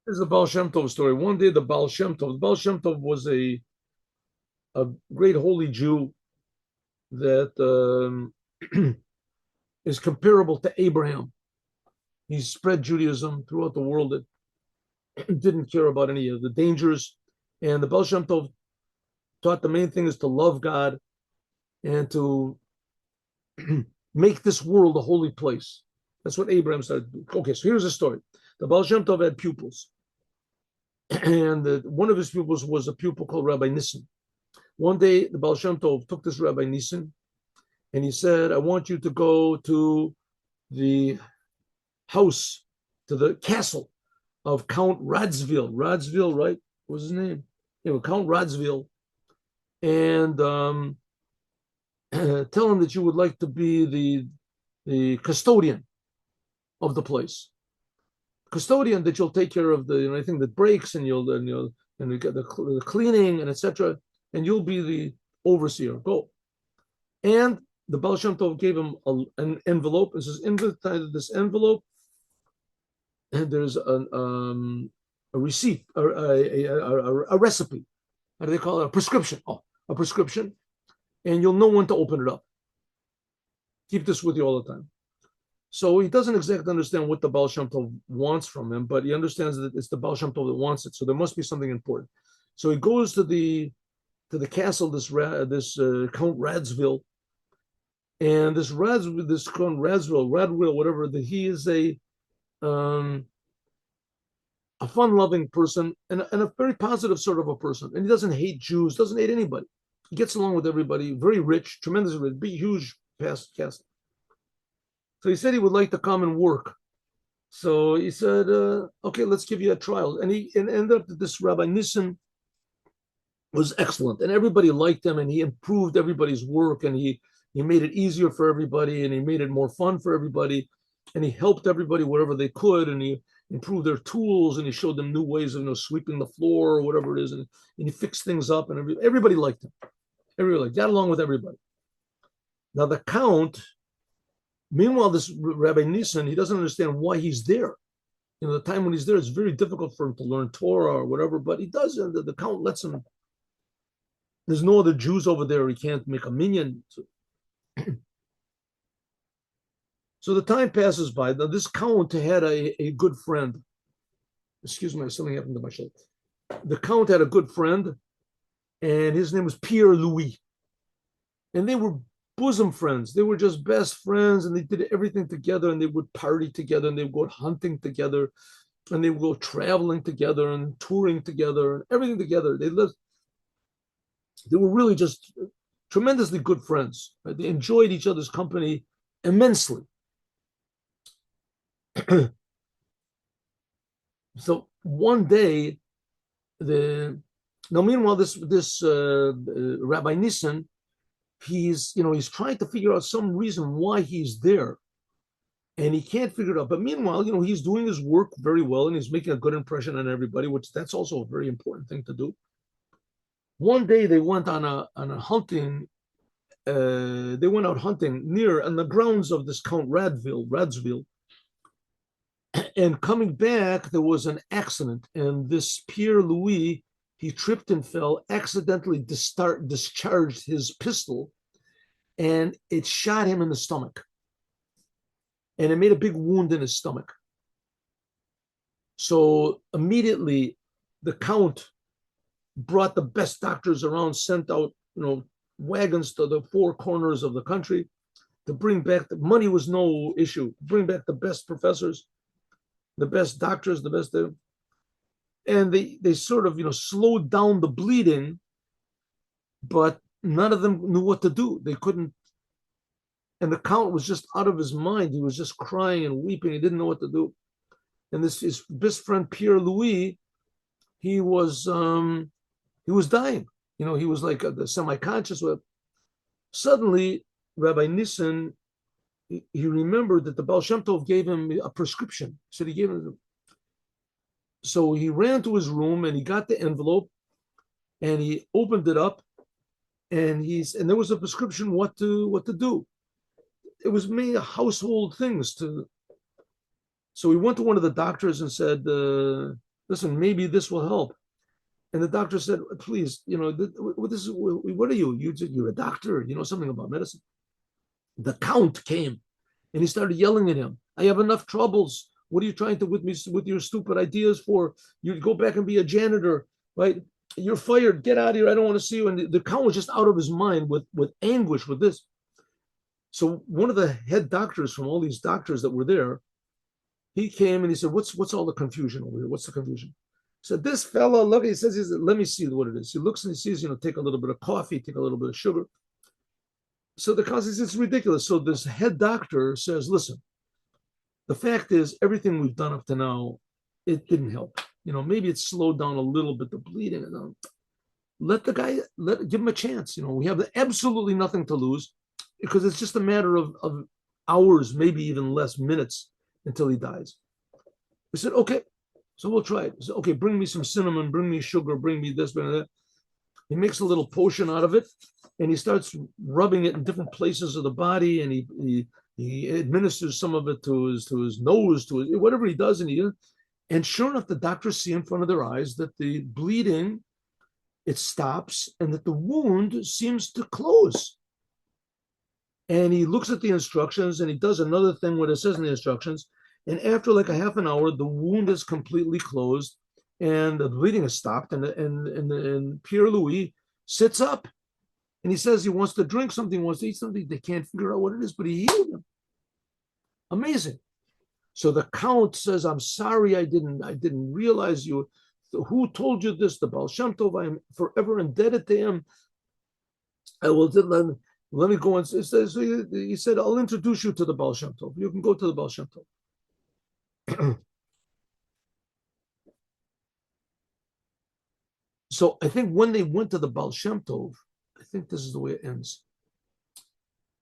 This is the Baal Shem Tov story. One day, the Baal Shem Tov was a great holy Jew that is comparable to Abraham. He spread Judaism throughout the world. That didn't care about any of the dangers. And the Baal Shem Tov taught the main thing is to love God and to make this world a holy place. That's what Abraham started to do. Okay, so here's the story. The Baal Shem Tov had pupils, and one of his pupils was a pupil called Rabbi Nissen. One day, the Baal Shem Tov took this Rabbi Nissen, and he said, I want you to go to the house, to the castle of Count Radziwill. Radziwill, right? What was his name? Count Radziwill. And tell him that you would like to be the custodian of the place. Custodian that you'll take care of the anything that breaks, and you get the cleaning and etc. And you'll be the overseer. Go. And the Baal Shem Tov gave him an envelope. It says, inside this envelope, and there's a receipt, or a recipe. How do they call it? A prescription. Oh, a prescription. And you'll know when to open it up. Keep this with you all the time. So he doesn't exactly understand what the Baal Shem Tov wants from him, but he understands that it's the Baal Shem Tov that wants it. So there must be something important. So he goes to the castle, this Count Radziwill, and this Count Radziwill, whatever, that he is a fun-loving person and a very positive sort of a person, and he doesn't hate Jews, doesn't hate anybody. He gets along with everybody. Very rich, tremendously rich, big, huge castle. So he said he would like to come and work. So he said, okay, let's give you a trial. And he ended up that this Rabbi Nissen was excellent, and everybody liked him, and he improved everybody's work, and he made it easier for everybody, and he made it more fun for everybody, and he helped everybody wherever they could, and he improved their tools, and he showed them new ways of sweeping the floor or whatever it is, and he fixed things up, and everybody liked him. Everybody got along with everybody. Now the Count, meanwhile, this Rabbi Nissen, he doesn't understand why he's there. The time when he's there, it's very difficult for him to learn Torah or whatever, but he does. The Count lets him. There's no other Jews over there. He can't make a minyan. So the time passes by. Now, this Count had a good friend. Excuse me, something happened to my shirt. The Count had a good friend, and his name was Pierre Louis. And they were bosom friends. They were just best friends, and they did everything together, and they would party together, and they would go hunting together, and they would go traveling together and touring together and everything together. They were really just tremendously good friends. Right? They enjoyed each other's company immensely. So one day, meanwhile, this Rabbi Nissen, he's trying to figure out some reason why he's there, and he can't figure it out. But meanwhile, he's doing his work very well, and he's making a good impression on everybody, which that's also a very important thing to do. One day they went on a hunting. They went out hunting near on the grounds of this Count Radziwill. And coming back, there was an accident, and this Pierre Louis, he tripped and fell, accidentally discharged his pistol, and it shot him in the stomach. And it made a big wound in his stomach. So immediately, the Count brought the best doctors around, sent out, wagons to the four corners of the country to bring back, the money was no issue, bring back the best professors, the best doctors, the best, and they sort of, slowed down the bleeding, but none of them knew what to do. They couldn't, and the Count was just out of his mind. He was just crying and weeping. He didn't know what to do. And his best friend, Pierre Louis, he was dying. He was like semi-conscious. Suddenly, Rabbi Nissen, he remembered that the Baal Shem Tov gave him a prescription. So he gave him. So he ran to his room and he got the envelope, and he opened it up, and there was a prescription what to do. It was made of household things to. So he went to one of the doctors and said, listen, maybe this will help. And the doctor said, please, what are you? You're a doctor. You know something about medicine. The count came and he started yelling at him. I have enough troubles. What are you trying to with me with your stupid ideas for? You go back and be a janitor, right? You're fired. Get out of here. I don't want to see you. And the count was just out of his mind with anguish with this. So one of the head doctors from all these doctors that were there, he came and he said, what's all the confusion over here? What's the confusion? So this fellow, look, he says, let me see what it is. He looks and he sees, take a little bit of coffee, take a little bit of sugar. So the counsel says, it's ridiculous. So this head doctor says, listen, the fact is everything we've done up to now, it didn't help. Maybe it slowed down a little bit, the bleeding. Let the guy, give him a chance. We have absolutely nothing to lose because it's just a matter of hours, maybe even less minutes until he dies. We said, okay, so we'll try it. He said, okay, bring me some cinnamon, bring me sugar, bring me this, bring that. He makes a little potion out of it and he starts rubbing it in different places of the body, and he administers some of it to his nose, to his, whatever he does, and sure enough, the doctors see in front of their eyes that the bleeding, it stops, and that the wound seems to close. And he looks at the instructions and he does another thing what it says in the instructions. And after like a half an hour, the wound is completely closed and the bleeding has stopped. And Pierre Louis sits up and he says he wants to drink something, wants to eat something. They can't figure out what it is, but he healed him. Amazing. So the count says, I'm sorry, I didn't realize you. Who told you this? The Baal Shem Tov, I am forever indebted to him. I will let me go and he said, I'll introduce you to the Baal Shem Tov. You can go to the Baal Shem Tov. So I think when they went to the Baal Shem Tov, I think this is the way it ends.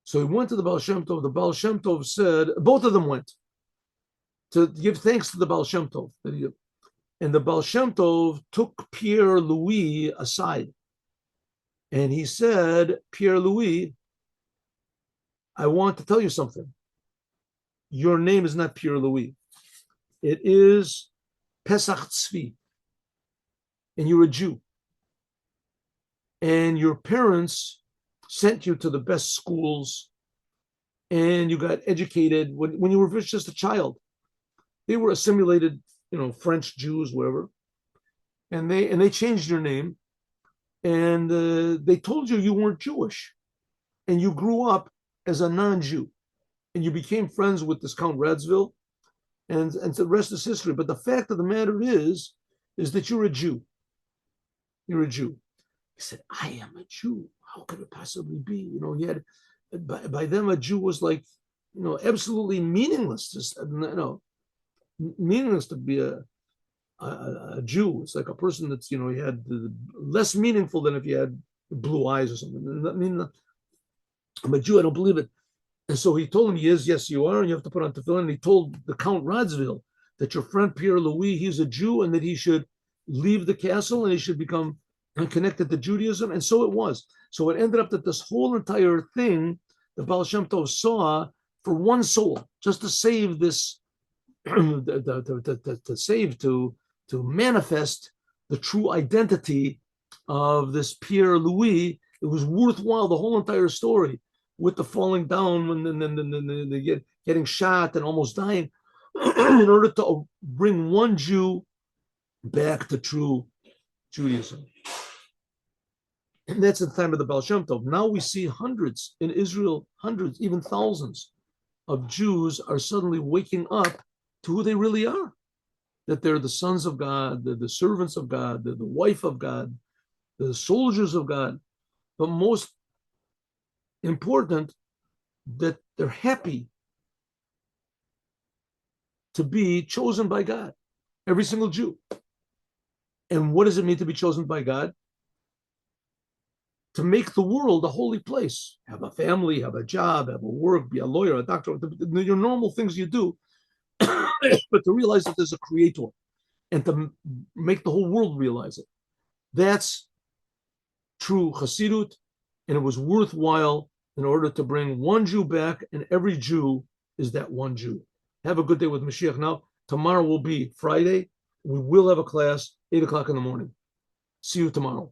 So he went to the Baal Shem Tov. The Baal Shem Tov said, both of them went to give thanks to the Baal Shem Tov. And the Baal Shem Tov took Pierre Louis aside. And he said, Pierre Louis, I want to tell you something. Your name is not Pierre Louis. It is Pesach Tzvi. And you're a Jew. And your parents sent you to the best schools. And you got educated when you were just a child. They were assimilated, French Jews, whatever. And they changed your name. And they told you weren't Jewish, and you grew up as a non-Jew, and you became friends with this Count Radziwill, and the rest is history. But the fact of the matter is that you're a Jew. You're a Jew. He said, I am a Jew. How could it possibly be? He had, by them, a Jew was like, absolutely meaningless. Just, meaningless to be a Jew. It's like a person that's, he had less meaningful than if you had blue eyes or something. I mean, I'm a Jew, I don't believe it. And so he told him, yes, you are, and you have to put on tefillin. And he told the Count Radziwill that your friend Pierre Louis, he's a Jew, and that he should leave the castle and he should become connected to Judaism. And so it was. So it ended up that this whole entire thing, the Baal Shem Tov saw for one soul, just to save this, to manifest the true identity of this Pierre Louis. It was worthwhile, the whole entire story, with the falling down and then the getting shot and almost dying, in order to bring one Jew back to true Judaism. And that's at the time of the Baal Shem Tov. Now we see hundreds in Israel, hundreds, even thousands of Jews are suddenly waking up to who they really are. That they're the sons of God, they're the servants of God, they're the wife of God, they're the soldiers of God. But most important, that they're happy to be chosen by God, every single Jew. And what does it mean to be chosen by God? To make the world a holy place, have a family, have a job, have a work, be a lawyer, a doctor, your normal things you do, but to realize that there's a creator and to make the whole world realize it. That's true Chassidut, and it was worthwhile in order to bring one Jew back, and every Jew is that one Jew. Have a good day with Mashiach. Now, tomorrow will be Friday. We will have a class 8 o'clock in the morning. See you tomorrow.